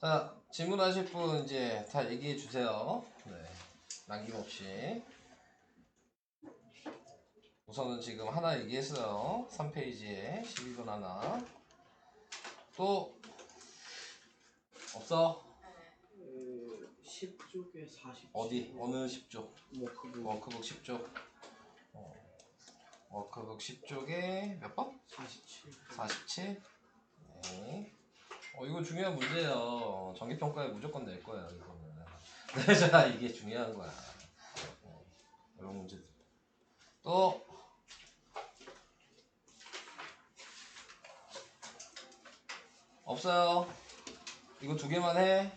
자, 질문하실 분 이제 다 얘기해 주세요. 네, 남김없이. 우선은 지금 하나 얘기했어요. 3페이지에 12번 하나. 또 없어? 10쪽에 40. 어디? 어느 10쪽? 워크북. 워크북 10쪽. 워크북 10쪽에 몇 번? 47. 47. 네. 이거 중요한 문제예요. 정기평가에 무조건 낼 거야, 이거는. 자, 이게 중요한 거야. 이런 문제들. 또 없어요. 이거 두 개만 해.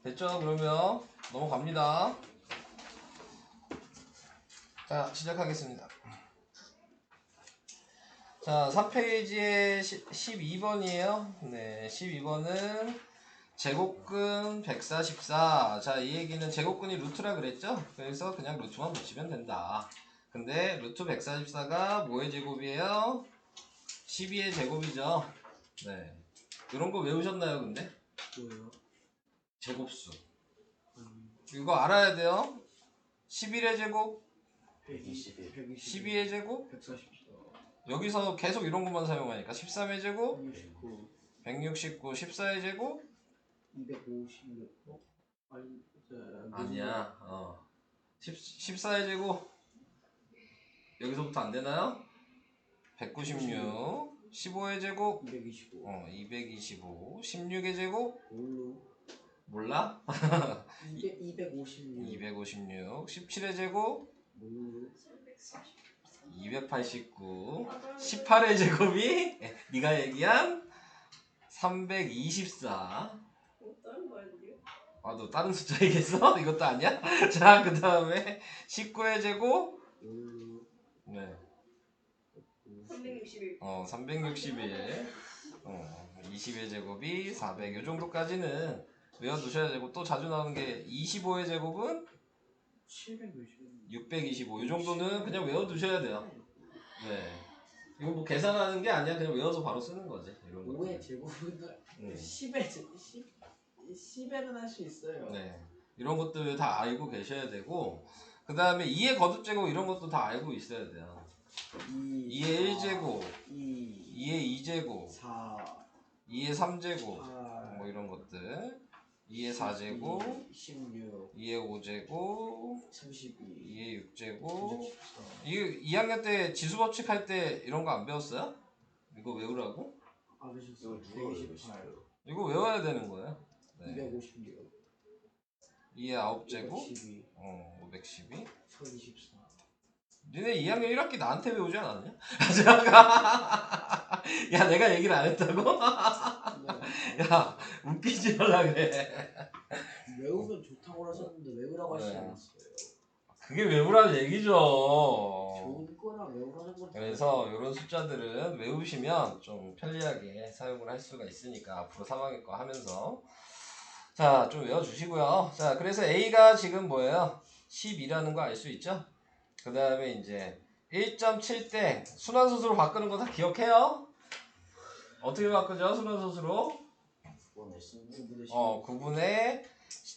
됐죠? 그러면 넘어갑니다. 자, 시작하겠습니다. 자, 3페이지에 12번이에요. 네, 12번은 제곱근 144. 자, 이 얘기는 제곱근이 루트라 그랬죠? 그래서 그냥 루트만 붙이면 된다. 근데 루트 144가 뭐의 제곱이에요? 12의 제곱이죠. 네. 이런 거 외우셨나요, 근데? 뭐예요? 제곱수. 이거 알아야 돼요. 11의 제곱, 121. 12의 제곱, 144. 여기서 계속 이런 것만 사용하니까 13의 제곱, 169. 169, 14의 제곱? 256. 아니, 아니야. 14의 제곱. 여기서부터 안 되나요? 196, 15의 제곱, 225. 225, 16의 제곱, 뭘로? 몰라? 256. 256, 17의 제곱, 뭘로? 289, 18의 제곱이 네가 얘기한 324. 다른 거 아니에요? 너 다른 숫자 얘기했어? 이것도 아니야? 자, 그 다음에 19의 제곱. 뭘로? 네. 361. 361. 20의 제곱이 400. 요 정도까지는 외워두셔야 되고, 또 자주 나오는 게 25의 제곱은 760. 625. 요 정도는 그냥 외워두셔야 돼요. 네. 이거 뭐 계산하는 게 아니야. 그냥 외워서 바로 쓰는 거지. 이런 거. 5의 제곱은 10에는 할 수 있어요. 네. 이런 것들 다 알고 계셔야 되고, 그 다음에 2의 거듭제곱 이런 것도 다 알고 있어야 돼요. 2의 1제곱, 2의 2제곱, 4, 2의 3제곱, 8, 뭐 이런 것들. 2의 4제곱, 16, 2의 5제곱, 32, 2의 6제곱. 114. 이거 2학년 때 지수법칙 할 때 이런 거 안 배웠어요? 이거 외우라고? 아, 그러셨어요. 128, 이거 외워야 되는 거예요. 네. 256, 2의 9제곱, 512, 512. 1024. 니네 2학년 1학기 나한테 배우지 않았냐? 야, 내가 얘기를 안 했다고? 야, 웃기지 말라 그래. 외우면 좋다고 하셨는데 외우라고 하시지 네. 않았어요. 그게 외우라는 얘기죠. 좋은 거랑 외우라는 건 그래서 이런 숫자들은 외우시면 좀 편리하게 사용을 할 수가 있으니까 앞으로 3학년 거 하면서 자, 좀 외워주시고요. 자, 그래서 A가 지금 뭐예요? 10이라는 거 알 수 있죠? 그 다음에 이제 1.7대 순환소수로 바꾸는 거 다 기억해요? 어떻게 바꾸죠? 순환소수로? 9분의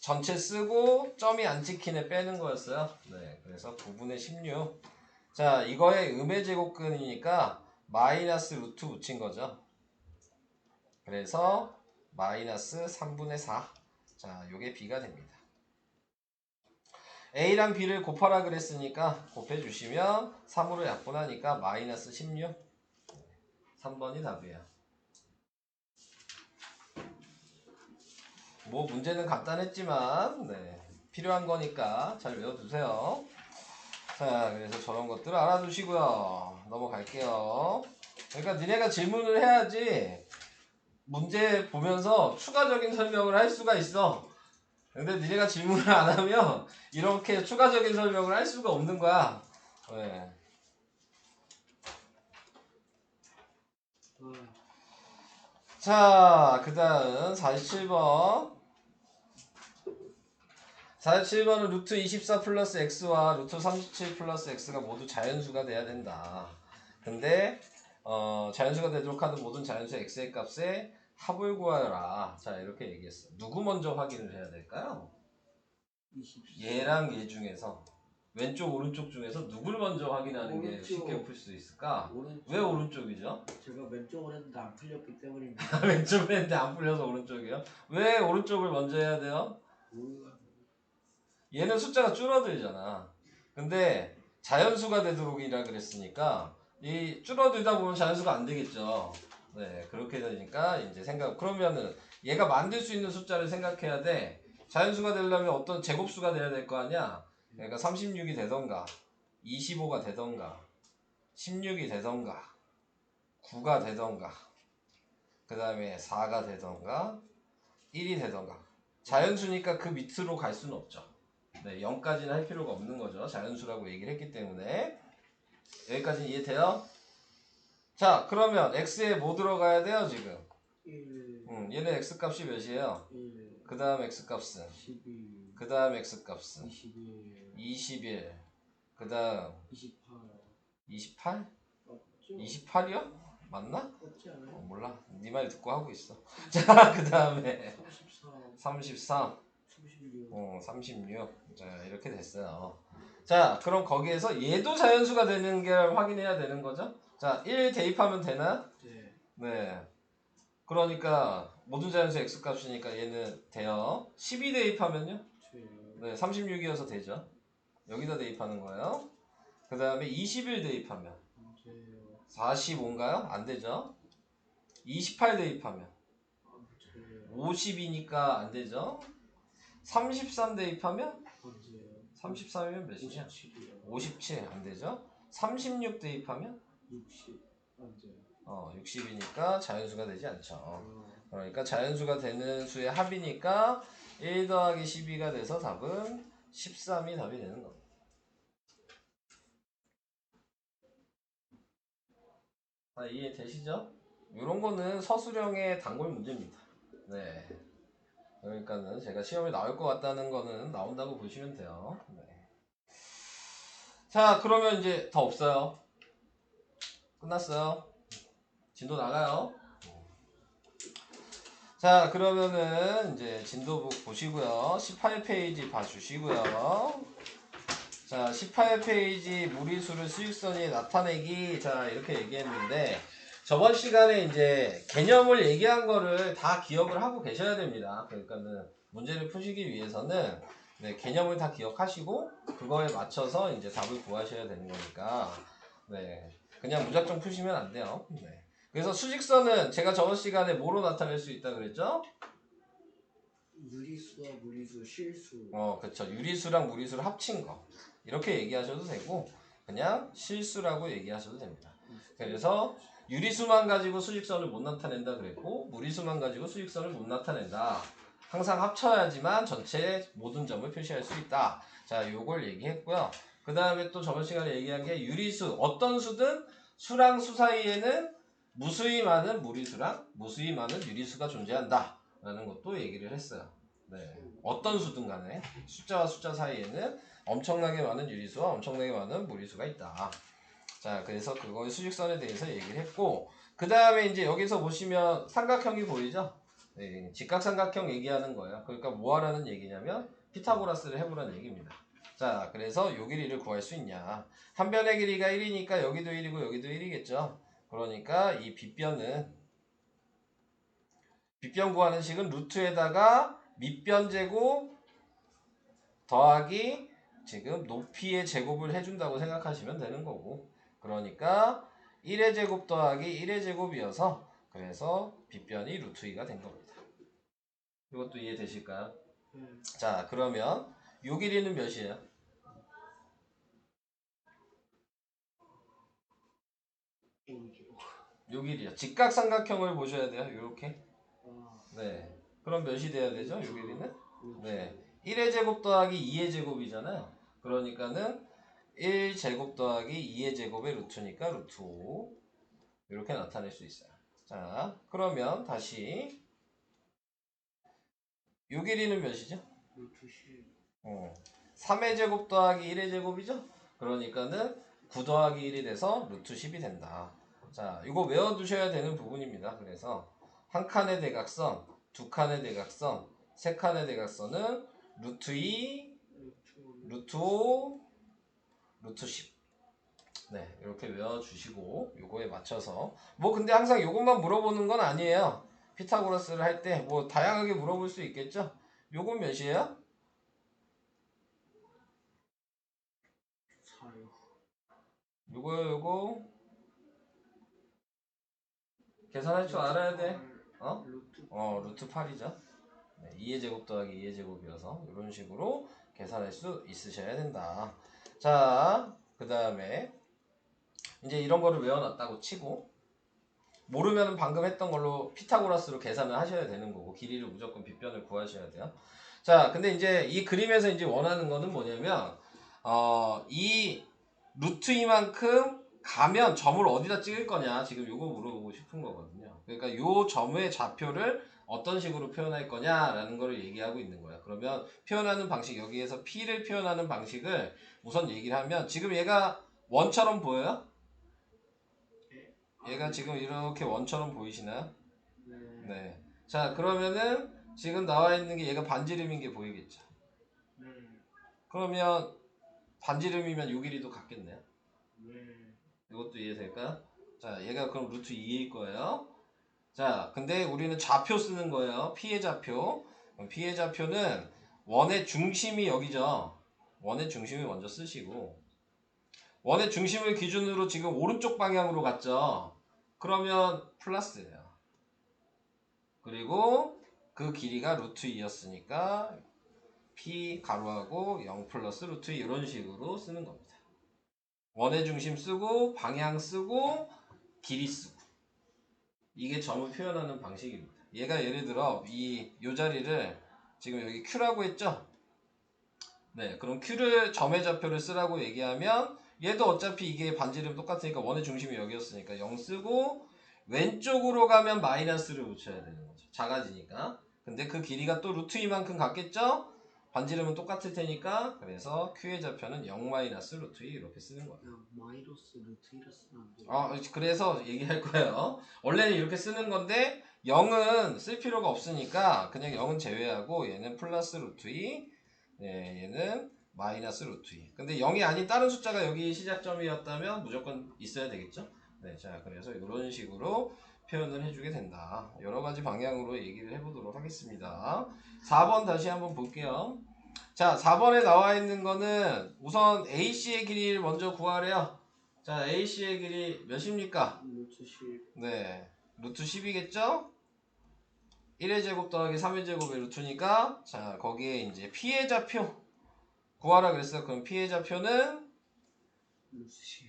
전체 쓰고 점이 안 찍히네 빼는 거였어요. 네, 그래서 9분의 16. 자, 이거의 음의 제곱근이니까 마이너스 루트 붙인 거죠. 그래서 마이너스 3분의 4. 자, 요게 B가 됩니다. A랑 B를 곱하라 그랬으니까 곱해주시면 3으로 약분하니까 마이너스 16. 3번이 답이에요. 뭐 문제는 간단했지만 네, 필요한 거니까 잘 외워두세요. 자, 그래서 저런 것들 알아두시고요. 넘어갈게요. 그러니까 니네가 질문을 해야지 문제 보면서 추가적인 설명을 할 수가 있어. 근데 니네가 질문을 안 하면 이렇게 추가적인 설명을 할 수가 없는 거야. 네. 자, 그 다음 47번. 47번은 루트 24 플러스 x와 루트 37 플러스 x가 모두 자연수가 돼야 된다. 근데 자연수가 되도록 하는 모든 자연수 x의 값에 합을 구하여라. 자, 이렇게 얘기했어. 누구 먼저 확인을 해야 될까요? 24. 얘랑 얘 중에서 왼쪽 오른쪽 중에서 누구를 먼저 확인하는 게 오른쪽. 쉽게 풀 수 있을까? 오른쪽. 왜 오른쪽이죠? 제가 왼쪽을 했는데 안 풀렸기 때문입니다. 왼쪽을 했는데 안 풀려서 오른쪽이요? 왜 오른쪽을 먼저 해야 돼요? 얘는 숫자가 줄어들잖아. 근데 자연수가 되도록이라 그랬으니까 이 줄어들다 보면 자연수가 안 되겠죠. 네, 그렇게 되니까 이제 그러면은 얘가 만들 수 있는 숫자를 생각해야 돼. 자연수가 되려면 어떤 제곱수가 돼야 될 거 아니야. 그러니까 36이 되던가 25가 되던가 16이 되던가 9가 되던가 그 다음에 4가 되던가 1이 되던가. 자연수니까 그 밑으로 갈 수는 없죠. 네, 0까지는 할 필요가 없는 거죠. 자연수라고 얘기를 했기 때문에. 여기까지 이해돼요? 자, 그러면 x에 뭐 들어가야 돼요, 지금? 1. 얘는 x값이 몇이에요? 1. 그 다음 x값은? 12. 그 다음 x값은? 21. 21. 그 다음 28. 28? 맞죠? 28이요? 맞나? 맞지 않아요? 몰라. 네 말 듣고 하고 있어. 자, 그 다음에 34. 33. 36. 36. 자, 이렇게 됐어요. 자, 그럼 거기에서 얘도 자연수가 되는 게 확인해야 되는 거죠? 자, 1 대입하면 되나? 네. 네. 그러니까 모든 자연수 x값이니까 얘는 돼요. 12 대입하면요? 네, 36이어서 되죠. 여기다 대입하는 거예요. 그 다음에 21 대입하면 45인가요? 안 되죠. 28 대입하면 50이니까 안 되죠. 33 대입하면 33이면 몇이냐? 57 안 되죠. 36 대입하면 60. 안 돼요. 60이니까 자연수가 되지 않죠. 그러니까 자연수가 되는 수의 합이니까 1 더하기 12가 돼서 답은 13이 답이 되는 겁니다. 다 이해되시죠? 이런 거는 서술형의 단골 문제입니다. 네. 그러니까는 제가 시험에 나올 것 같다는 거는 나온다고 보시면 돼요. 네. 자, 그러면 이제 더 없어요. 끝났어요. 진도 나가요. 자, 그러면은 이제 진도북 보시고요. 18페이지 봐주시고요. 자, 18페이지 무리수를 수직선이 나타내기. 자, 이렇게 얘기했는데 저번 시간에 이제 개념을 얘기한 거를 다 기억을 하고 계셔야 됩니다. 그러니까는 문제를 푸시기 위해서는 네, 개념을 다 기억하시고 그거에 맞춰서 이제 답을 구하셔야 되는 거니까 네, 그냥 무작정 푸시면 안 돼요. 네. 그래서 수직선은 제가 저번 시간에 뭐로 나타낼 수 있다 그랬죠? 유리수와 무리수, 실수. 그쵸. 유리수랑 무리수를 합친 거. 이렇게 얘기하셔도 되고, 그냥 실수라고 얘기하셔도 됩니다. 그래서 유리수만 가지고 수직선을 못 나타낸다 그랬고, 무리수만 가지고 수직선을 못 나타낸다. 항상 합쳐야지만 전체 모든 점을 표시할 수 있다. 자, 요걸 얘기했고요. 그 다음에 또 저번 시간에 얘기한 게 유리수. 어떤 수든 수랑 수 사이에는 무수히 많은 무리수랑 무수히 많은 유리수가 존재한다. 라는 것도 얘기를 했어요. 네. 어떤 수든 간에 숫자와 숫자 사이에는 엄청나게 많은 유리수와 엄청나게 많은 무리수가 있다. 자, 그래서 그거의 수직선에 대해서 얘기를 했고, 그 다음에 이제 여기서 보시면 삼각형이 보이죠? 네, 직각삼각형 얘기하는 거예요. 그러니까 뭐 하라는 얘기냐면 피타고라스를 해보라는 얘기입니다. 자, 그래서 요 길이를 구할 수 있냐. 한 변의 길이가 1이니까 여기도 1이고 여기도 1이겠죠. 그러니까 이 빗변은 빗변 구하는 식은 루트에다가 밑변 제곱 더하기 지금 높이의 제곱을 해준다고 생각하시면 되는 거고, 그러니까 1의 제곱 더하기 1의 제곱이어서 그래서 빗변이 루트 2가 된 겁니다. 이것도 이해되실까요? 자, 그러면 요 길이는 몇이에요? 요 길이요. 직각삼각형을 보셔야 돼요. 요렇게. 네. 그럼 몇이 돼야 되죠? 요 길이는? 네. 1의 제곱 더하기 2의 제곱이잖아요. 그러니까는 1제곱 더하기 2의 제곱의 루트니까 루트 5. 이렇게 나타낼 수 있어요. 자, 그러면 다시 요 길이는 몇이죠? 루트 10. 3의 제곱 더하기 1의 제곱이죠? 그러니까는 9 더하기 1이 돼서 루트 10이 된다. 자, 이거 외워두셔야 되는 부분입니다. 그래서 한 칸의 대각선, 두 칸의 대각선, 세 칸의 대각선은 루트 2, 루트 5, 루트 10. 네, 이렇게 외워주시고 요거에 맞춰서 뭐 근데 항상 요것만 물어보는 건 아니에요. 피타고라스를 할 때 뭐 다양하게 물어볼 수 있겠죠. 요건 몇이에요? 4요. 요거요, 요거 계산할 줄 알아야 돼. 어? 루트 8이죠. 네, 2의 제곱 더하기 2의 제곱이어서 이런 식으로 계산할 수 있으셔야 된다. 자, 그 다음에 이제 이런 거를 외워놨다고 치고 모르면 방금 했던 걸로 피타고라스로 계산을 하셔야 되는 거고 길이를 무조건 빗변을 구하셔야 돼요. 자, 근데 이제 이 그림에서 이제 원하는 거는 뭐냐면 이 루트 이만큼 가면 점을 어디다 찍을 거냐 지금 요거 물어보고 싶은 거거든요. 그러니까 요 점의 좌표를 어떤 식으로 표현할 거냐라는 거를 얘기하고 있는 거야. 그러면 표현하는 방식 여기에서 P를 표현하는 방식을 우선 얘기를 하면 지금 얘가 원처럼 보여요? 얘가 지금 이렇게 원처럼 보이시나요? 네. 자, 그러면은 지금 나와 있는 게 얘가 반지름인 게 보이겠죠? 그러면 반지름이면 요 길이도 같겠네요. 이것도 이해될까? 자, 얘가 그럼 루트 2일 거예요. 자, 근데 우리는 좌표 쓰는 거예요. P의 좌표. 그럼 P의 좌표는 원의 중심이 여기죠. 원의 중심을 먼저 쓰시고 원의 중심을 기준으로 지금 오른쪽 방향으로 갔죠. 그러면 플러스예요. 그리고 그 길이가 루트 2였으니까 P 가로하고 0 플러스 루트 2 이런 식으로 쓰는 겁니다. 원의 중심 쓰고 방향 쓰고 길이 쓰고 이게 점을 표현하는 방식입니다. 얘가 예를 들어 요 자리를 지금 여기 Q라고 했죠? 네, 그럼 Q를 점의 좌표를 쓰라고 얘기하면 얘도 어차피 이게 반지름 똑같으니까 원의 중심이 여기였으니까 0 쓰고 왼쪽으로 가면 마이너스를 붙여야 되는 거죠. 작아지니까. 근데 그 길이가 또 루트 2만큼 같겠죠? 반지름은 똑같을 테니까 그래서 Q의 좌표는 0 마이너스 루트 2 이렇게 쓰는 거예요. 마이너스 루트 1을 쓰면 안 돼요. 그래서 얘기할 거예요. 원래는 이렇게 쓰는 건데 0은 쓸 필요가 없으니까 그냥 0은 제외하고 얘는 플러스 루트 2 네, 얘는 마이너스 루트 2 근데 0이 아닌 다른 숫자가 여기 시작점이었다면 무조건 있어야 되겠죠? 네, 자 그래서 이런 식으로 표현을 해주게 된다. 여러 가지 방향으로 얘기를 해보도록 하겠습니다. 4번 다시 한번 볼게요. 자, 4번에 나와 있는 거는 우선 AC의 길이를 먼저 구하래요. 자, AC의 길이 몇입니까? 루트 10. 네, 루트 10이겠죠? 1의 제곱 더하기 3의 제곱의 루트니까 자, 거기에 이제 P의 좌표 구하라 그랬어요. 그럼 P의 좌표는 루트 10.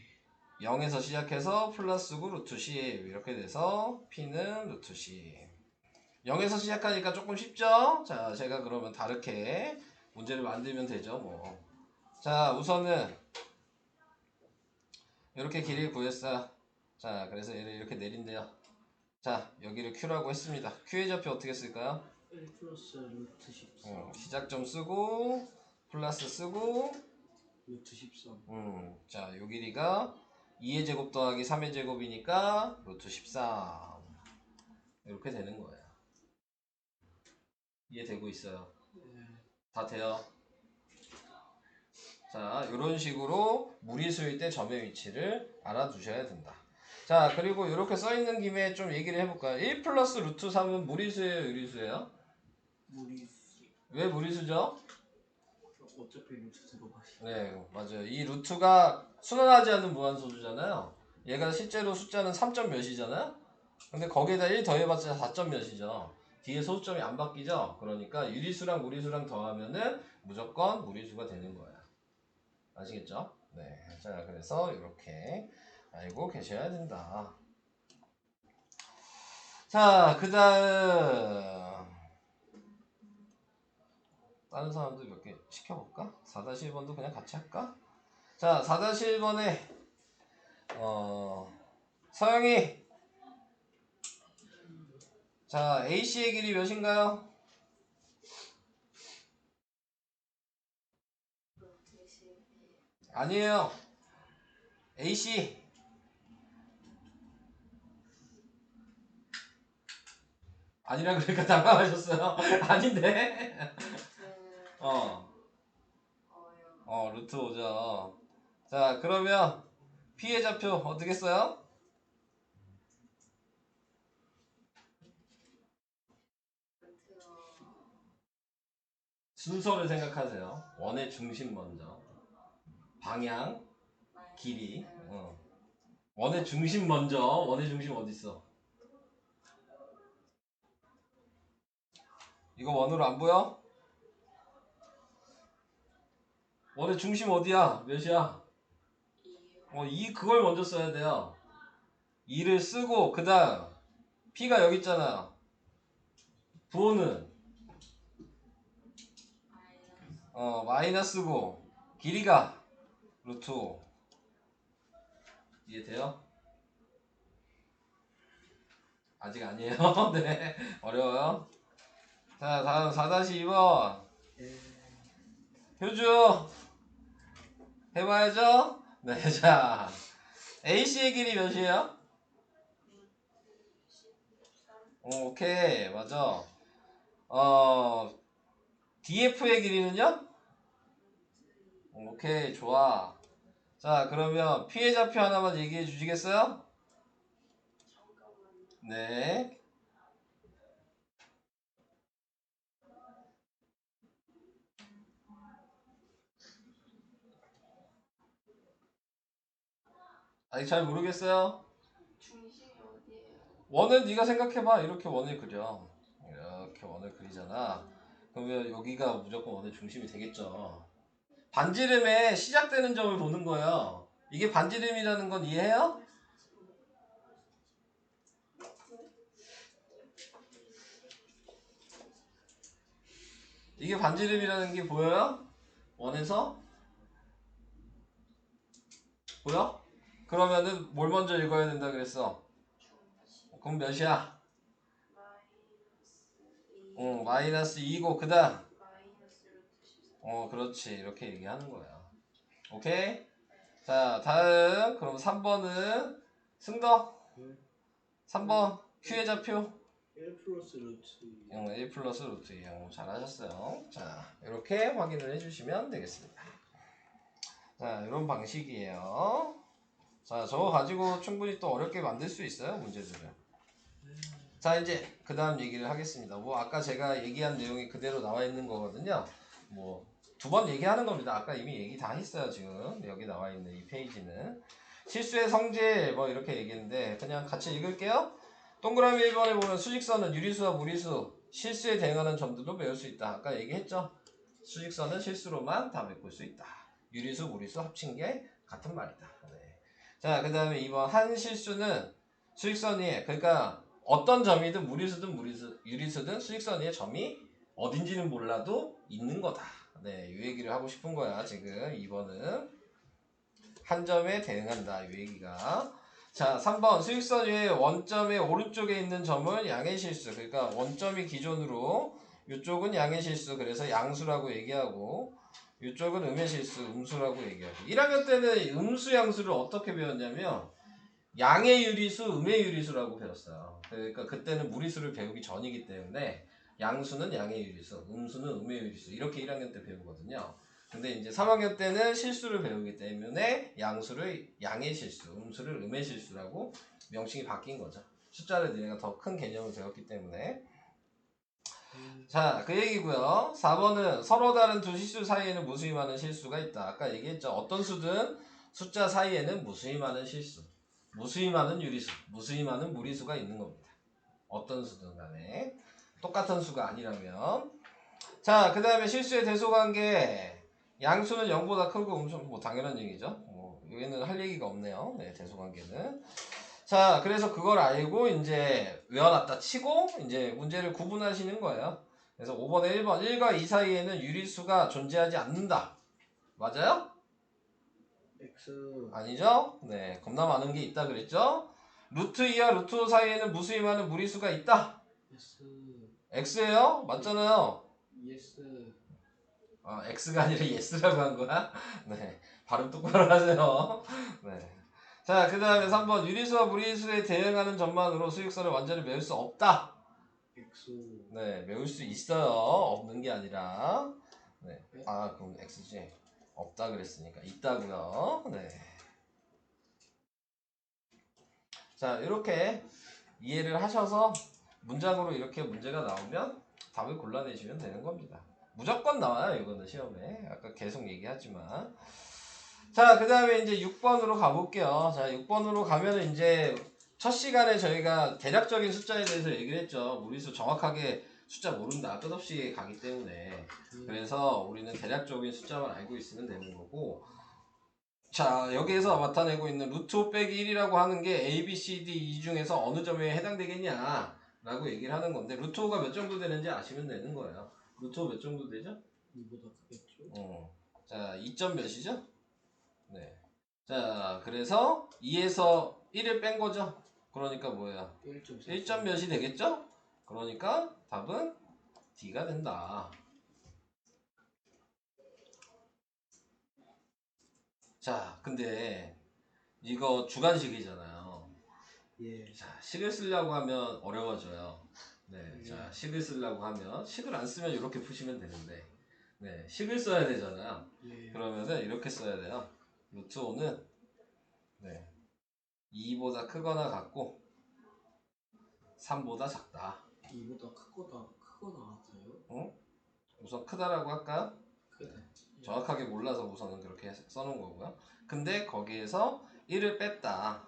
0에서 시작해서 플러스 9 루트 10 이렇게 돼서 P는 루트 10. 0에서 시작하니까 조금 쉽죠? 자, 제가 그러면 다르게 문제를 만들면 되죠, 뭐. 자, 우선은 이렇게 길이를 구했어요. 자, 그래서 얘를 이렇게 내린대요. 자, 여기를 Q라고 했습니다. Q의 좌표 어떻게 쓸까요? 1 플러스 루트 14. 시작점 쓰고 플러스 쓰고 루트 13. 자, 요 길이가 2의 제곱 더하기 3의 제곱이니까 루트 13 이렇게 되는 거예요. 이해되고 있어요? 다 돼요? 자, 이런 식으로 무리수일 때 점의 위치를 알아두셔야 된다. 자, 그리고 이렇게 써있는 김에 좀 얘기를 해볼까요? 1 플러스 루트 3은 무리수예요, 유리수예요? 무리수. 왜 무리수죠? 어차피 루트 들어가시. 네, 맞아요. 이 루트가 순환하지 않는 무한소수잖아요. 얘가 실제로 숫자는 3점 몇이잖아요? 근데 거기에다 1 더해봤자 4점 몇이죠. 뒤에 소수점이 안 바뀌죠? 그러니까 유리수랑 무리수랑 더하면은 무조건 무리수가 되는 거예요. 아시겠죠? 네. 자, 그래서 이렇게 알고 계셔야 된다. 자, 그 다음 다른 사람들 몇 개 시켜볼까? 4-1번도 그냥 같이 할까? 자, 4-1번에 서영이 자, AC의 길이 몇인가요? 아니에요. AC 아니라 그러니까 당황하셨어요. 아닌데. 루트 어, 어요. 루트 5죠. 자, 그러면 P의 좌표 어떻게 써요? 루트 순서를 생각하세요. 원의 중심 먼저. 방향, 길이. 원의 중심 먼저. 원의 중심 어디 있어? 이거 원으로 안 보여? 원의 중심 어디야? 몇이야? 2요. 그걸 먼저 써야 돼요. 2를 쓰고 그 다음 P가 여기 있잖아. 부호는 마이너스 마이너스고 길이가 루트 5. 이해돼요? 아직 아니에요. 네, 어려워요. 자, 다음 4-2번 효주 해봐야죠. 네, 자 AC의 길이 몇이에요? 13 오케이, 맞아. DF의 길이는요? 오케이, 좋아. 자, 그러면 P의 좌표 하나만 얘기해 주시겠어요? 잠깐만요. 네. 아직 잘 모르겠어요? 중심이 어디예요? 원은 네가 생각해봐. 이렇게 원을 그려. 이렇게 원을 그리잖아. 그러면 여기가 무조건 원의 중심이 되겠죠. 반지름에 시작되는 점을 보는 거예요. 이게 반지름이라는 건 이해해요? 이게 반지름이라는 게 보여요? 원에서? 보여? 그러면은 뭘 먼저 읽어야 된다 그랬어? 중심 그럼 몇이야? 마이너스 2 -2고 그 다음 마이너스 루트 13. 그렇지. 이렇게 얘기하는 거야. 오케이? 자, 다음 그럼 3번은 승덕. 3번 Q의 좌표 1 플러스 루트 1 플러스 루트 2. 잘하셨어요. 자, 이렇게 확인을 해주시면 되겠습니다. 자, 이런 방식이에요. 자, 저거 가지고 충분히 또 어렵게 만들 수 있어요, 문제들을. 자, 이제 그 다음 얘기를 하겠습니다. 뭐 아까 제가 얘기한 내용이 그대로 나와 있는 거거든요. 뭐 두 번 얘기하는 겁니다. 아까 이미 얘기 다 했어요. 지금 여기 나와 있는 이 페이지는 실수의 성질 뭐 이렇게 얘기했는데 그냥 같이 읽을게요. 동그라미 1번에 보면 수직선은 유리수와 무리수 실수에 대응하는 점들도 배울 수 있다. 아까 얘기했죠. 수직선은 실수로만 다 메꿀 수 있다. 유리수 무리수 합친 게 같은 말이다. 네. 자, 그 다음에 2번 한 실수는 수직선 위에, 그러니까 어떤 점이든 무리수든 유리수든 수직선 위에 점이 어딘지는 몰라도 있는 거다. 네, 이 얘기를 하고 싶은 거야. 지금 2번은 한 점에 대응한다. 이 얘기가. 자, 3번 수직선 위에 원점의 오른쪽에 있는 점은 양의 실수. 그러니까 원점이 기존으로 이쪽은 양의 실수. 그래서 양수라고 얘기하고 이쪽은 음의 실수, 음수라고 얘기하고. 1학년 때는 음수 양수를 어떻게 배웠냐면 양의 유리수, 음의 유리수라고 배웠어요. 그러니까 그때는 무리수를 배우기 전이기 때문에 양수는 양의 유리수, 음수는 음의 유리수 이렇게 1학년 때 배우거든요. 근데 이제 3학년 때는 실수를 배우기 때문에 양수를 양의 실수, 음수를 음의 실수라고 명칭이 바뀐 거죠. 숫자를 니네가 더 큰 개념을 배웠기 때문에. 자, 그 얘기고요. 4번은 서로 다른 두 실수 사이에는 무수히 많은 실수가 있다. 아까 얘기했죠. 어떤 수든 숫자 사이에는 무수히 많은 실수, 무수히 많은 유리수, 무수히 많은 무리수가 있는 겁니다. 어떤 수든 간에 똑같은 수가 아니라면. 자, 그 다음에 실수의 대소관계. 양수는 0보다 크고 음수는 뭐 당연한 얘기죠. 뭐 여기는 할 얘기가 없네요. 네, 대소관계는. 자, 그래서 그걸 알고 이제 외워놨다 치고 이제 문제를 구분하시는 거예요. 그래서 5번에 1번 1과 2 사이에는 유리수가 존재하지 않는다. 맞아요? X 아니죠? 네, 겁나 많은 게 있다 그랬죠? 루트 2와 루트 5 사이에는 무수히 많은 무리수가 있다. S X예요? 맞잖아요. yes X가 아니라 yes라고 한 거야? 네, 발음 똑바로 하세요. 네. 자, 그 다음에 3번 유리수와 무리수에 대응하는 점만으로 수직선을 완전히 메울 수 없다. X X. 네, 외울 수 있어요. 없는 게 아니라. 네. 아, 그럼 X지. 없다 그랬으니까 있다고요. 네. 자, 이렇게 이해를 하셔서 문장으로 이렇게 문제가 나오면 답을 골라내시면 되는 겁니다. 무조건 나와요, 이거는 시험에. 아까 계속 얘기하지만. 자, 그 다음에 이제 6번으로 가볼게요. 자, 6번으로 가면은 이제 첫 시간에 저희가 대략적인 숫자에 대해서 얘기를 했죠. 무리수 정확하게 숫자 모른다. 끝없이 가기 때문에. 그래서 우리는 대략적인 숫자만 알고 있으면 되는 거고. 자, 여기에서 나타내고 있는 루트 5 빼기 1이라고 하는 게 A, B, C, D 이 중에서 어느 점에 해당되겠냐 라고 얘기를 하는 건데 루트 5가 몇 정도 되는지 아시면 되는 거예요. 루트 5 몇 정도 되죠? 2보다 크겠죠? 자, 2점 몇이죠? 네. 자, 그래서 2에서 1을 뺀 거죠? 그러니까 뭐예요? 1.4. 1점 몇이 되겠죠? 그러니까 답은 D가 된다. 자, 근데 이거 주관식이잖아요. 예. 자, 식을 쓰려고 하면 어려워져요. 네, 자, 식을 쓰려고 하면 식을 안 쓰면 이렇게 푸시면 되는데, 네, 식을 써야 되잖아요. 예. 그러면은 이렇게 써야 돼요. 루트 5는 네, 2보다 크거나 같고 3보다 작다. 2보다 크거나 같아요? 응? 우선 크다라고 할까요? 크다. 정확하게 몰라서 우선은 그렇게 써놓은 거고요. 근데 거기에서 1을 뺐다.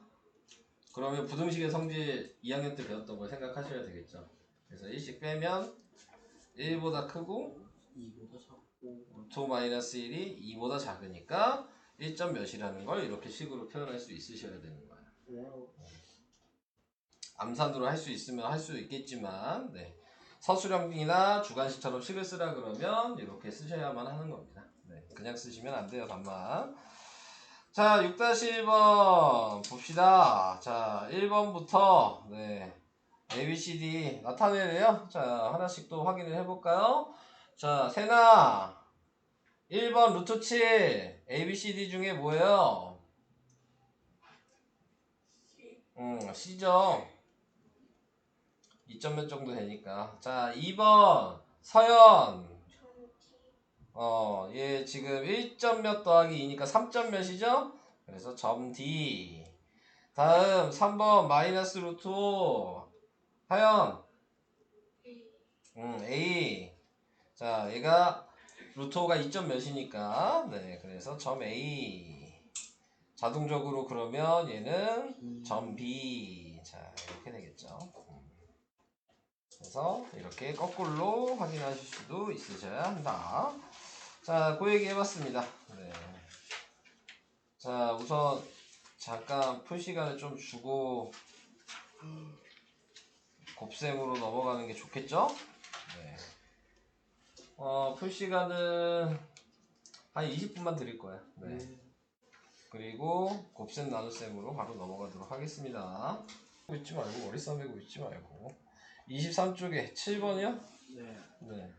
그러면 부등식의 성질 2학년 때 배웠던 걸 생각하셔야 되겠죠. 그래서 1씩 빼면 1보다 크고 2보다 작고. 루트 5-1이 2보다 작으니까 1점 몇이라는 걸 이렇게 식으로 표현할 수 있으셔야 되는 거예요. 와우. 암산으로 할 수 있으면 할 수 있겠지만 네. 서술형이나 주관식처럼 식을 쓰라 그러면 이렇게 쓰셔야만 하는 겁니다. 네. 그냥 쓰시면 안 돼요, 답만. 자, 6-1번 봅시다. 자, 1번부터 네. A, B, C, D 나타내래요. 자, 하나씩 또 확인을 해볼까요? 자, 세나 1번 루트 7 A, B, C, D 중에 뭐예요? C죠. 2점 몇 정도 되니까. 자, 2번 서연 얘 지금 1점 몇 더하기 2니까 3점 몇이죠? 그래서 점 D. 다음 3번 마이너스 루트 5 하연 A. 자, 얘가 루트 5가 2점 몇이니까 네, 그래서 점 A. 자동적으로 그러면 얘는 점 B. 자, 이렇게 되겠죠. 그래서 이렇게 거꾸로 확인하실 수도 있으셔야 한다. 자, 그 얘기 해봤습니다. 네. 자, 우선 잠깐 풀 시간을 좀 주고 곱셈으로 넘어가는 게 좋겠죠? 네. 풀 시간은 한 20분만 드릴 거예요. 네. 그리고 곱셈 나눗셈으로 바로 넘어가도록 하겠습니다. 있지 말고 머리 싸매고 있지 말고 23쪽에 7번이요? 네. 네.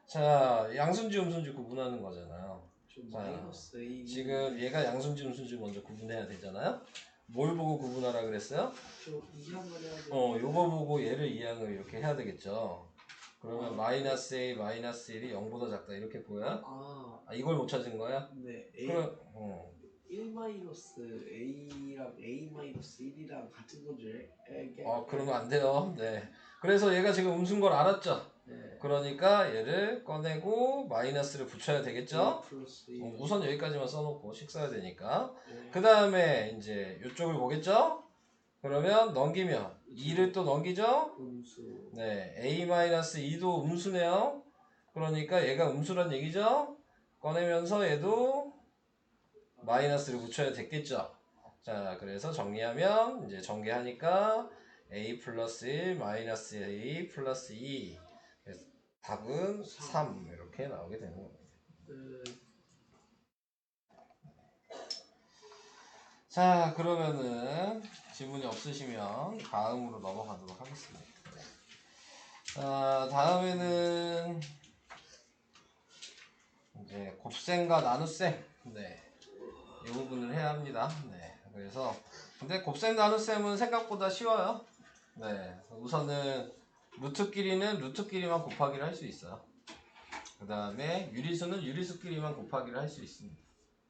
자, 양순지 음순지 구분하는 거잖아요. 저 마이너스 A. 지금 얘가 양순지 음순지 먼저 구분해야 되잖아요. 뭘 보고 구분하라 그랬어요? 저 2항을 해야 돼. 요거 보고 얘를 2항을 이렇게 해야 되겠죠. 그러면 마이너스 A 마이너스 1이 0보다 작다 이렇게 보여요? 아, 이걸 못 찾은 거야? 네. A. 그럼 1 마이너스 A랑 A 마이너스 1이랑 같은 거지. 그러면 안 돼요. 네. 그래서 얘가 지금 음수인 걸 알았죠. 네. 그러니까 얘를 꺼내고 마이너스를 붙여야 되겠죠. A 플러스 1. 우선 여기까지만 써놓고 식 써야 되니까. 네. 그 다음에 이제 이쪽을 보겠죠. 그러면 넘기면 2를 또 넘기죠. 음수. 네, A-2도 음수네요. 그러니까 얘가 음수란 얘기죠. 꺼내면서 얘도 마이너스를 붙여야 됐겠죠. 자, 그래서 정리하면 이제 전개하니까 A 플러스 1 마이너스 A 플러스 2. 그래서 답은 3 이렇게 나오게 되는 겁니다. 자, 그러면은 질문이 없으시면 다음으로 넘어가도록 하겠습니다. 다음에는 이제 곱셈과 나눗셈, 네, 이 부분을 해야 합니다. 네, 그래서 근데 곱셈 나눗셈은 생각보다 쉬워요. 네, 우선은 루트끼리는 루트끼리만 곱하기를 할 수 있어요. 그 다음에 유리수는 유리수끼리만 곱하기를 할 수 있습니다.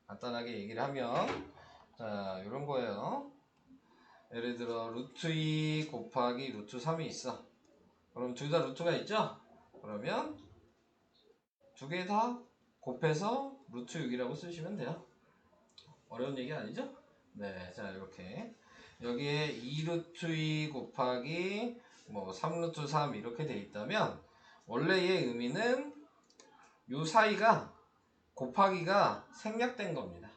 간단하게 얘기를 하면 자 이런 거예요. 예를 들어 루트 2 곱하기 루트 3이 있어. 그럼 둘 다 루트가 있죠? 그러면 두 개 다 곱해서 루트 6이라고 쓰시면 돼요. 어려운 얘기 아니죠? 네, 자 이렇게 여기에 2루트 2 곱하기 뭐 3루트 3 이렇게 돼 있다면 원래의 의미는 요 사이가 곱하기가 생략된 겁니다.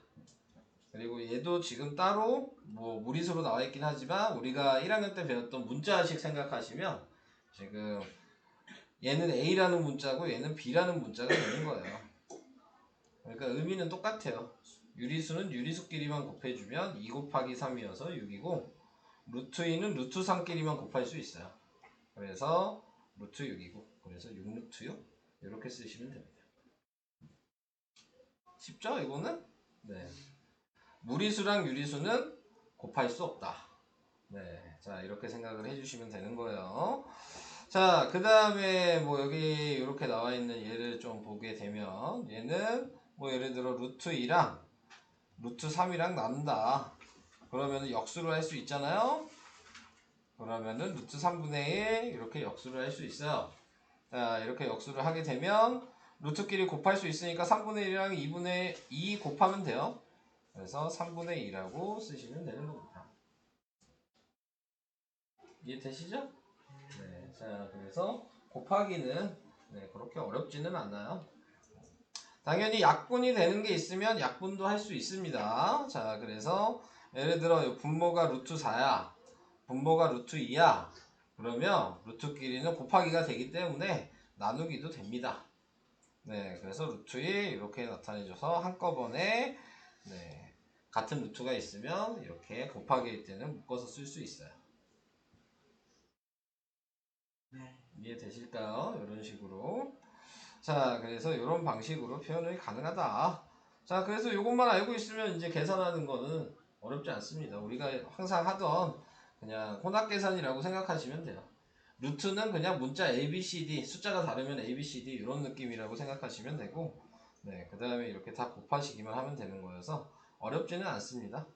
그리고 얘도 지금 따로 뭐 무리수로 나와 있긴 하지만 우리가 1학년 때 배웠던 문자식 생각하시면 지금 얘는 A라는 문자고 얘는 B라는 문자가 되는 거예요. 그러니까 의미는 똑같아요. 유리수는 유리수끼리만 곱해주면 2 곱하기 3이어서 6이고 루트 2는 루트 3끼리만 곱할 수 있어요. 그래서 루트 6이고 그래서 6루트 6 이렇게 쓰시면 됩니다. 쉽죠 이거는? 네. 무리수랑 유리수는 곱할 수 없다. 네. 자 이렇게 생각을 해주시면 되는 거예요. 자 그 다음에 뭐 여기 이렇게 나와 있는 얘를 좀 보게 되면 얘는 뭐 예를 들어 루트 2랑 루트 3이랑 나눈다. 그러면은 역수를 할 수 있잖아요. 그러면은 루트 3분의 1 이렇게 역수를 할 수 있어요. 자 이렇게 역수를 하게 되면 루트끼리 곱할 수 있으니까 3분의 1이랑 2분의 2 곱하면 돼요. 그래서 3분의 2라고 쓰시면 되는 겁니다. 이해되시죠? 네. 자 그래서 곱하기는 네, 그렇게 어렵지는 않아요. 당연히 약분이 되는 게 있으면 약분도 할 수 있습니다. 자 그래서 예를 들어 분모가 루트 4야. 분모가 루트 2야. 그러면 루트끼리는 곱하기가 되기 때문에 나누기도 됩니다. 네, 그래서 루트 2 이렇게 나타내줘서 한꺼번에 네, 같은 루트가 있으면 이렇게 곱하기일 때는 묶어서 쓸 수 있어요. 네. 이해되실까요? 이런 식으로. 자, 그래서 이런 방식으로 표현이 가능하다. 자, 그래서 이것만 알고 있으면 이제 계산하는 거는 어렵지 않습니다. 우리가 항상 하던 그냥 혼합계산이라고 생각하시면 돼요. 루트는 그냥 문자 A, B, C, D, 숫자가 다르면 A, B, C, D 이런 느낌이라고 생각하시면 되고 네, 그 다음에 이렇게 다 곱하시기만 하면 되는 거여서 어렵지는 않습니다.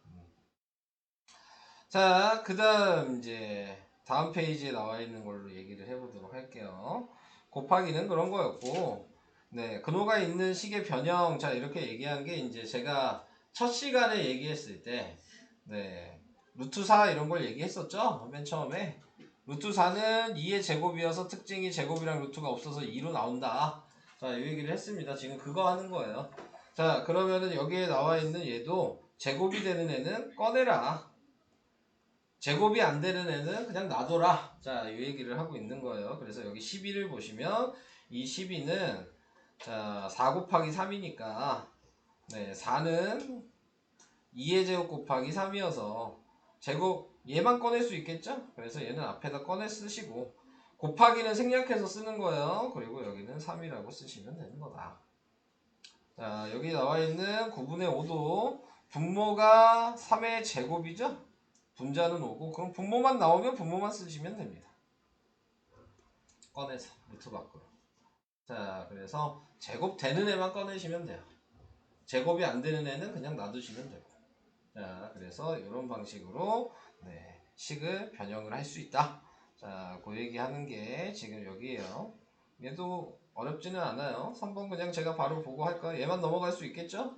자, 그 다음 이제 다음 페이지에 나와 있는 걸로 얘기를 해보도록 할게요. 곱하기는 그런 거였고 네, 근호가 있는 식의 변형 자 이렇게 얘기한 게 이제 제가 첫 시간에 얘기했을 때 네, 루트 4 이런 걸 얘기했었죠? 맨 처음에 루트 4는 2의 제곱이어서 특징이 제곱이랑 루트가 없어서 2로 나온다. 자, 이 얘기를 했습니다. 지금 그거 하는 거예요. 자, 그러면은 여기에 나와 있는 얘도 제곱이 되는 애는 꺼내라. 제곱이 안 되는 애는 그냥 놔둬라. 자, 이 얘기를 하고 있는 거예요. 그래서 여기 12를 보시면 이 12는 자, 4 곱하기 3이니까 네, 4는 2의 제곱 곱하기 3이어서 제곱 얘만 꺼낼 수 있겠죠? 그래서 얘는 앞에다 꺼내 쓰시고 곱하기는 생략해서 쓰는 거예요. 그리고 여기는 3이라고 쓰시면 되는 거다. 자, 여기 나와 있는 9분의 5도 분모가 3의 제곱이죠? 분자는 5고 그럼 분모만 나오면 분모만 쓰시면 됩니다. 꺼내서 루트 밖으로. 자, 그래서 제곱 되는 애만 꺼내시면 돼요. 제곱이 안 되는 애는 그냥 놔두시면 되고. 자, 그래서 이런 방식으로 네, 식을 변형을 할 수 있다. 자, 그 얘기 하는 게 지금 여기에요. 얘도 어렵지는 않아요. 3번 그냥 제가 바로 보고 할까요? 얘만 넘어갈 수 있겠죠?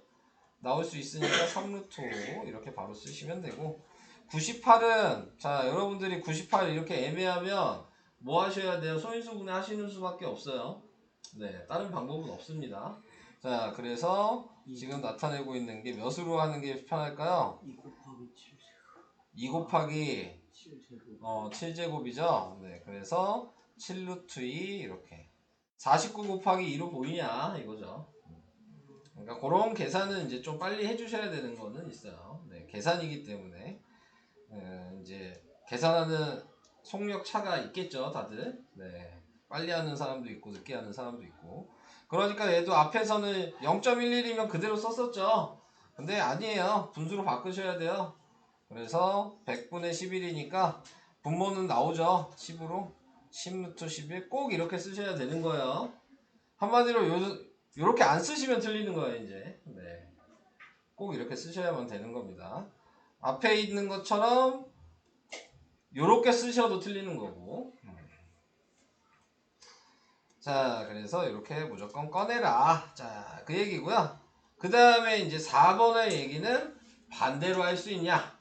나올 수 있으니까 3루트 5 이렇게 바로 쓰시면 되고 98은 자 여러분들이 98 이렇게 애매하면 뭐 하셔야 돼요? 소인수분해 하시는 수밖에 없어요. 네, 다른 방법은 없습니다. 자, 그래서 지금 나타내고 있는 게 몇으로 하는 게 편할까요? 2 곱하기 7 2 곱하기 7제곱 7제곱이죠. 네, 그래서 7루트 2 이렇게 49 곱하기 2로 보이냐 이거죠. 그러니까 그런 계산은 이제 좀 빨리 해주셔야 되는 거는 있어요. 네, 계산이기 때문에 이제 계산하는 속력 차가 있겠죠, 다들. 네, 빨리 하는 사람도 있고 늦게 하는 사람도 있고. 그러니까 얘도 앞에서는 0.11이면 그대로 썼었죠. 근데 아니에요. 분수로 바꾸셔야 돼요. 그래서 100분의 11이니까 분모는 나오죠, 10으로. 10루트 11 꼭 이렇게 쓰셔야 되는 거예요. 한마디로 요렇게 안 쓰시면 틀리는 거예요, 이제. 네. 꼭 이렇게 쓰셔야만 되는 겁니다. 앞에 있는 것처럼 요렇게 쓰셔도 틀리는 거고. 자, 그래서 이렇게 무조건 꺼내라. 자, 그 얘기고요. 그 다음에 이제 4번의 얘기는 반대로 할 수 있냐.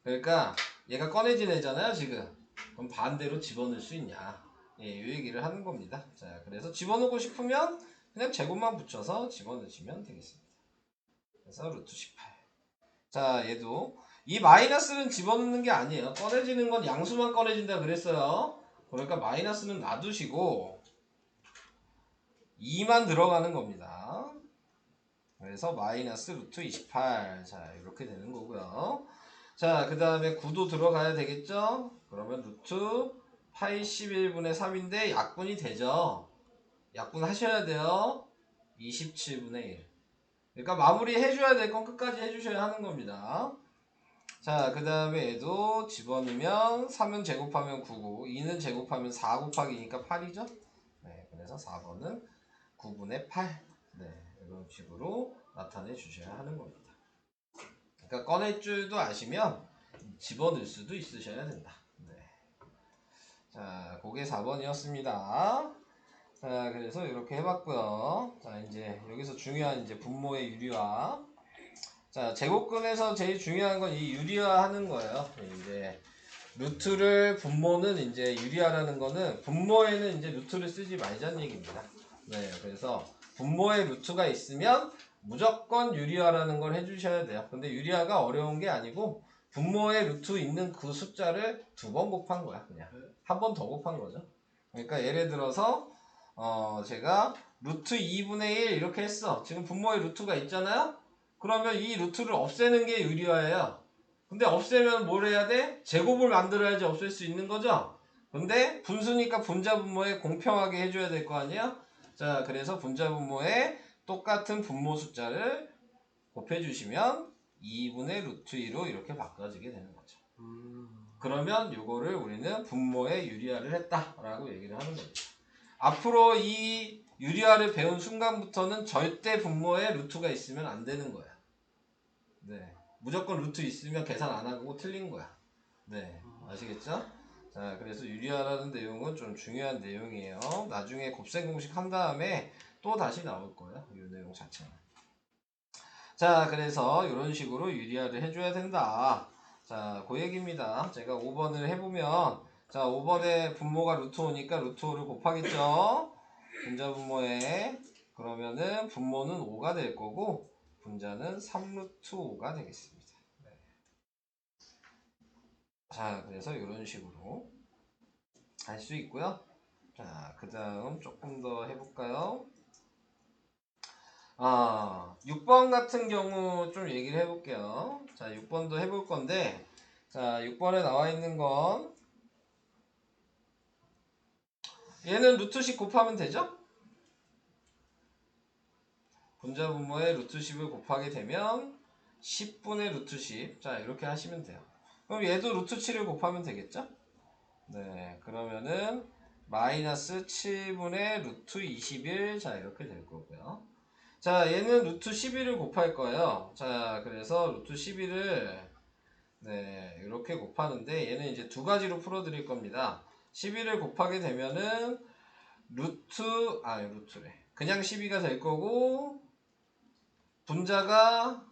그러니까 얘가 꺼내진 애잖아요, 지금. 그럼 반대로 집어넣을 수 있냐. 예, 이 얘기를 하는 겁니다. 자, 그래서 집어넣고 싶으면 그냥 제곱만 붙여서 집어넣으시면 되겠습니다. 그래서 루트 18. 자, 얘도 이 마이너스는 집어넣는 게 아니에요. 꺼내지는 건 양수만 꺼내진다 그랬어요. 그러니까 마이너스는 놔두시고 2만 들어가는 겁니다. 그래서 마이너스 루트 28. 자, 이렇게 되는 거고요. 자, 그 다음에 9도 들어가야 되겠죠? 그러면 루트 81분의 3인데 약분이 되죠? 약분 하셔야 돼요. 27분의 1. 그러니까 마무리 해줘야 될 건 끝까지 해주셔야 하는 겁니다. 자, 그 다음에 얘도 집어넣으면 3은 제곱하면 9고 2는 제곱하면 4 곱하기니까 8이죠? 네, 그래서 4번은 9분의 8. 네, 이런 식으로 나타내 주셔야 하는 겁니다. 그러니까 꺼낼 줄도 아시면 집어넣을 수도 있으셔야 된다. 네. 자, 그게 4번이었습니다. 자, 그래서 이렇게 해봤고요. 자, 이제 여기서 중요한 이제 분모의 유리화. 자, 제곱근에서 제일 중요한 건 이 유리화하는 거예요. 이제 루트를 분모는 이제 유리화라는 거는 분모에는 이제 루트를 쓰지 말자는 얘기입니다. 네, 그래서 분모에 루트가 있으면 무조건 유리화라는 걸 해주셔야 돼요. 근데 유리화가 어려운 게 아니고 분모에 루트 있는 그 숫자를 2번 곱한 거야. 그냥 한 번 더 곱한 거죠. 그러니까 예를 들어서 제가 루트 2분의 1 이렇게 했어. 지금 분모에 루트가 있잖아요. 그러면 이 루트를 없애는 게 유리화예요. 근데 없애면 뭘 해야 돼? 제곱을 만들어야지 없앨 수 있는 거죠? 근데 분수니까 분자 분모에 공평하게 해줘야 될 거 아니에요? 자, 그래서 분자 분모에 똑같은 분모 숫자를 곱해주시면 2분의 루트 2로 이렇게 바꿔지게 되는 거죠. 그러면 요거를 우리는 분모에 유리화를 했다라고 얘기를 하는 겁니다. 앞으로 이 유리화를 배운 순간부터는 절대 분모에 루트가 있으면 안 되는 거야. 네. 무조건 루트 있으면 계산 안 하고 틀린 거야. 네. 아시겠죠? 자, 그래서 유리화라는 내용은 좀 중요한 내용이에요. 나중에 곱셈 공식 한 다음에 또 다시 나올 거예요. 이 내용 자체는. 자, 그래서 이런 식으로 유리화를 해줘야 된다. 자, 그 얘기입니다. 제가 5번을 해보면, 자, 5번에 분모가 루트 5니까 루트 5를 곱하겠죠? 분자 분모에. 그러면은 분모는 5가 될 거고, 분자는 3루트 5가 되겠습니다. 네. 자, 그래서 이런 식으로 할 수 있고요. 자, 그 다음 조금 더 해볼까요? 6번 같은 경우 좀 얘기를 해볼게요. 자, 6번도 해볼 건데, 자, 6번에 나와 있는 건, 얘는 루트 10 곱하면 되죠? 분자 분모에 루트 10을 곱하게 되면 10분의 루트 10. 자, 이렇게 하시면 돼요. 그럼 얘도 루트 7을 곱하면 되겠죠? 네, 그러면은 마이너스 7분의 루트 21. 자, 이렇게 될 거고요. 자, 얘는 루트 11을 곱할 거예요. 자, 그래서 루트 11을 네, 이렇게 곱하는데 얘는 이제 두 가지로 풀어드릴 겁니다. 11을 곱하게 되면은 루트래. 그냥 12가 될 거고 분자가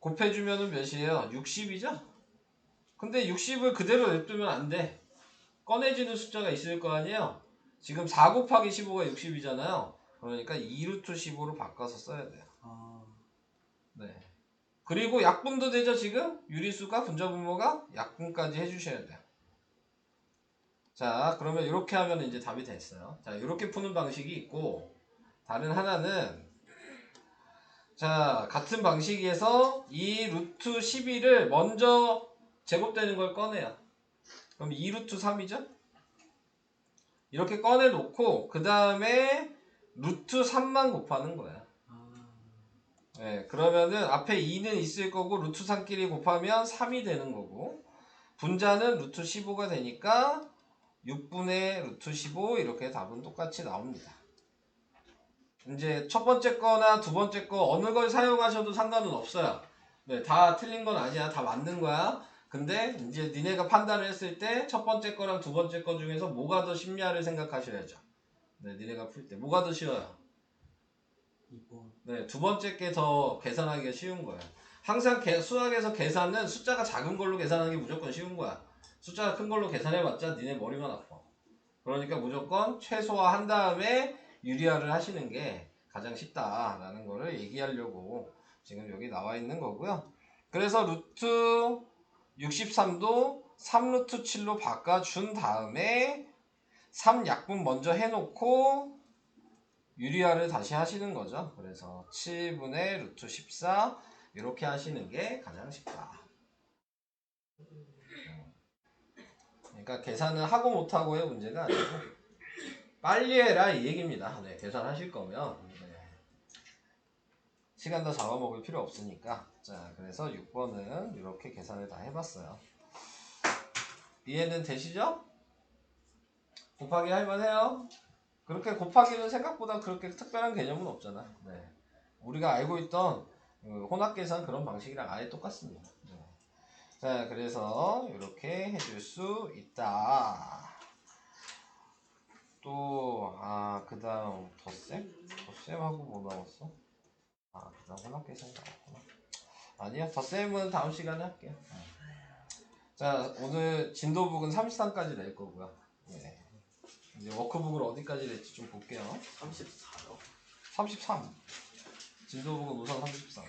곱해주면은 몇이에요? 60이죠? 근데 60을 그대로 냅두면 안 돼. 꺼내지는 숫자가 있을 거 아니에요? 지금 4 곱하기 15가 60이잖아요. 그러니까 2루트 15로 바꿔서 써야 돼요. 네. 그리고 약분도 되죠, 지금? 유리수가, 분자 분모가 약분까지 해주셔야 돼요. 자, 그러면 이렇게 하면 이제 답이 됐어요. 자, 이렇게 푸는 방식이 있고, 다른 하나는, 자, 같은 방식에서 이 루트 12를 먼저 제곱되는 걸 꺼내요. 그럼 2루트 3이죠? 이렇게 꺼내놓고, 그 다음에 루트 3만 곱하는 거야. 네, 그러면은 앞에 2는 있을 거고, 루트 3끼리 곱하면 3이 되는 거고, 분자는 루트 15가 되니까 6분의 루트 15 이렇게 답은 똑같이 나옵니다. 이제 첫 번째 거나 두 번째 거 어느 걸 사용하셔도 상관은 없어요. 네, 다 틀린 건 아니야. 다 맞는 거야. 근데 이제 니네가 판단을 했을 때 첫 번째 거랑 두 번째 거 중에서 뭐가 더 쉽냐를 생각하셔야죠. 네, 니네가 풀 때 뭐가 더 쉬워요? 2번. 네, 두 번째 게 더 계산하기가 쉬운 거예요. 항상 수학에서 계산은 숫자가 작은 걸로 계산하는 게 무조건 쉬운 거야. 숫자가 큰 걸로 계산해봤자 니네 머리만 아파. 그러니까 무조건 최소화한 다음에 유리화를 하시는 게 가장 쉽다라는 거를 얘기하려고 지금 여기 나와 있는 거고요. 그래서 루트 63도 3루트 7로 바꿔준 다음에 3약분 먼저 해놓고 유리화를 다시 하시는 거죠. 그래서 7분의 루트 14 이렇게 하시는 게 가장 쉽다. 그러니까 계산은 하고 못하고의 문제가 아니고 빨리 해라 이 얘기입니다. 네, 계산하실 거면 시간 더 잡아먹을 필요 없으니까. 자, 그래서 6번은 이렇게 계산을 다 해봤어요. 이해는 되시죠? 곱하기 할만해요? 그렇게 곱하기는 생각보다 그렇게 특별한 개념은 없잖아. 네. 우리가 알고 있던 혼합계산 그런 방식이랑 아예 똑같습니다. 네. 자, 그래서 이렇게 해줄 수 있다. 또, 그 다음 덧셈? 덧셈하고 뭐 나왔어? 그 다음 혼합계산 나왔구나. 아니요, 덧셈은 다음 시간에 할게요. 자, 오늘 진도북은 33까지 낼 거고요. 네. 이제 워크북을 어디까지 낼지 좀 볼게요. 34요? 33. 진도북은 우선 33.